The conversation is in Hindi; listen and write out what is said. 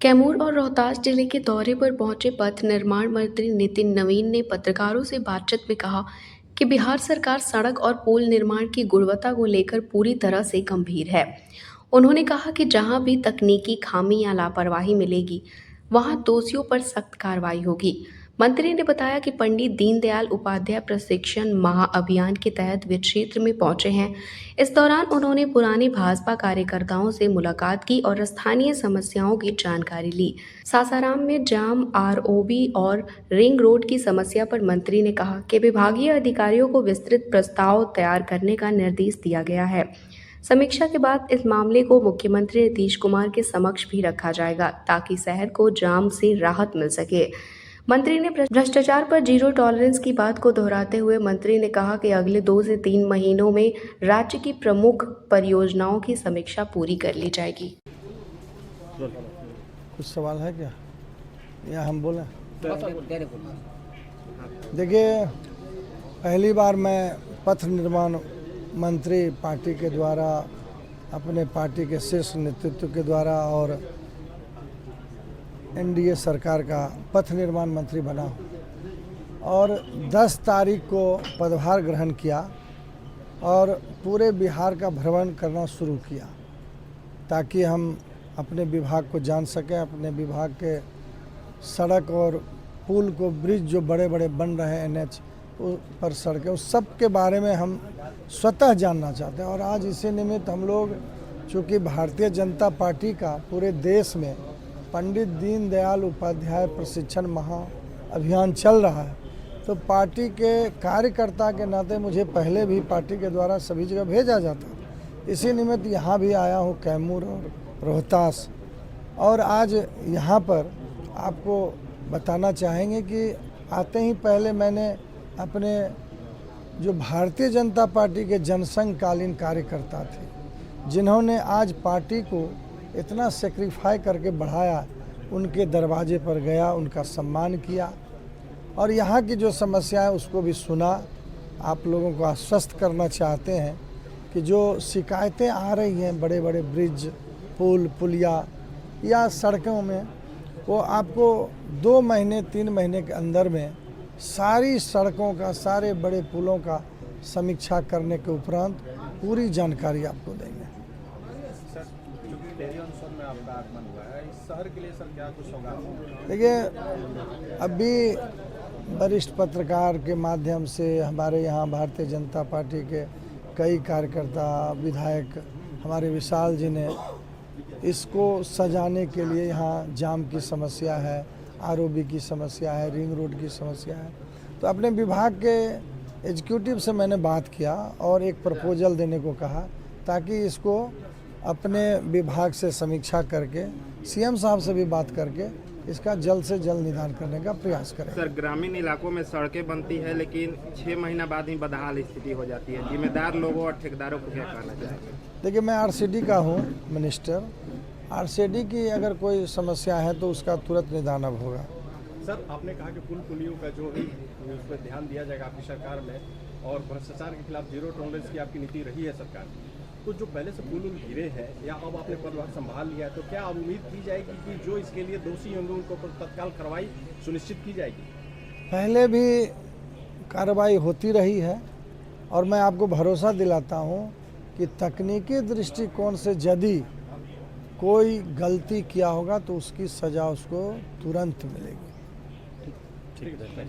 कैमूर और रोहतास जिले के दौरे पर पहुंचे पथ निर्माण मंत्री नितिन नवीन ने पत्रकारों से बातचीत में कहा कि बिहार सरकार सड़क और पुल निर्माण की गुणवत्ता को लेकर पूरी तरह से गंभीर है। उन्होंने कहा कि जहां भी तकनीकी खामी या लापरवाही मिलेगी, वहां दोषियों पर सख्त कार्रवाई होगी। मंत्री ने बताया कि पंडित दीनदयाल उपाध्याय प्रशिक्षण महाअभियान के तहत वे क्षेत्र में पहुंचे हैं। इस दौरान उन्होंने पुराने भाजपा कार्यकर्ताओं से मुलाकात की और स्थानीय समस्याओं की जानकारी ली। सासाराम में जाम, आरओबी और रिंग रोड की समस्या पर मंत्री ने कहा कि विभागीय अधिकारियों को विस्तृत प्रस्ताव तैयार करने का निर्देश दिया गया है। समीक्षा के बाद इस मामले को मुख्यमंत्री नीतीश कुमार के समक्ष भी रखा जाएगा ताकि शहर को जाम से राहत मिल सके। मंत्री ने भ्रष्टाचार पर जीरो टॉलरेंस की बात को दोहराते हुए मंत्री ने कहा कि अगले 2 से 3 महीनों में राज्य की प्रमुख परियोजनाओं की समीक्षा पूरी कर ली जाएगी। कुछ सवाल है क्या या हम बोलें? देखिए, पहली बार मैं पथ निर्माण मंत्री पार्टी के द्वारा, अपने पार्टी के शीर्ष नेतृत्व के द्वारा और एनडीए सरकार का पथ निर्माण मंत्री बना हूँ और 10 तारीख को पदभार ग्रहण किया और पूरे बिहार का भ्रमण करना शुरू किया ताकि हम अपने विभाग को जान सकें, अपने विभाग के सड़क और पुल को, ब्रिज जो बड़े बड़े बन रहे हैं एनएच पर सड़कें, उस सब के बारे में हम स्वतः जानना चाहते हैं। और आज इसी निमित्त हम लोग, चूँकि भारतीय जनता पार्टी का पूरे देश में पंडित दीनदयाल उपाध्याय प्रशिक्षण महाअभियान चल रहा है, तो पार्टी के कार्यकर्ता के नाते मुझे पहले भी पार्टी के द्वारा सभी जगह भेजा जाता। इसी निमित्त यहाँ भी आया हूँ, कैमूर और रोहतास। और आज यहाँ पर आपको बताना चाहेंगे कि आते ही पहले मैंने अपने जो भारतीय जनता पार्टी के जनसंघकालीन कार्यकर्ता थे, जिन्होंने आज पार्टी को इतना सेक्रीफाई करके बढ़ाया, उनके दरवाजे पर गया, उनका सम्मान किया और यहाँ की जो समस्या है उसको भी सुना। आप लोगों को आश्वस्त करना चाहते हैं कि जो शिकायतें आ रही हैं बड़े बड़े ब्रिज, पुल, पुलिया या सड़कों में, वो आपको 2 महीने 3 महीने के अंदर में सारी सड़कों का, सारे बड़े पुलों का समीक्षा करने के उपरांत पूरी जानकारी आपको देंगे। में आपका आगमन हुआ है, इस शहर के लिए सर क्या कुछ सौगात? देखिए, अभी वरिष्ठ पत्रकार के माध्यम से हमारे यहाँ भारतीय जनता पार्टी के कई कार्यकर्ता, विधायक हमारे विशाल जी ने इसको सजाने के लिए, यहाँ जाम की समस्या है, आरओबी की समस्या है, रिंग रोड की समस्या है, तो अपने विभाग के एग्जीक्यूटिव से मैंने बात किया और एक प्रपोजल देने को कहा ताकि इसको अपने विभाग से समीक्षा करके सीएम साहब से भी बात करके इसका जल्द से जल्द निदान करने का प्रयास करें। सर, ग्रामीण इलाकों में सड़कें बनती है लेकिन 6 महीना बाद ही बदहाल स्थिति हो जाती है, जिम्मेदार लोगों और ठेकेदारों को क्या कहना चाहेंगे? देखिए, मैं आरसीडी का हूँ मिनिस्टर। आरसीडी की अगर कोई समस्या है तो उसका तुरंत निदान अब होगा। सर, आपने कहा कि पुल पुलियों का जो है उस पर ध्यान दिया जाएगा आपकी सरकार में, और भ्रष्टाचार के खिलाफ जीरो टॉलरेंस की आपकी नीति रही है सरकार की। तो जो पहले से पुल गिरे हैं या अब आपने पदभार संभाल लिया है, तो क्या अब उम्मीद की जाएगी कि जो इसके लिए दोषी होंगे उनको तत्काल कार्रवाई सुनिश्चित की जाएगी? पहले भी कार्रवाई होती रही है और मैं आपको भरोसा दिलाता हूं कि तकनीकी दृष्टिकोण से यदि कोई गलती किया होगा तो उसकी सज़ा उसको तुरंत मिलेगी। ठीक है।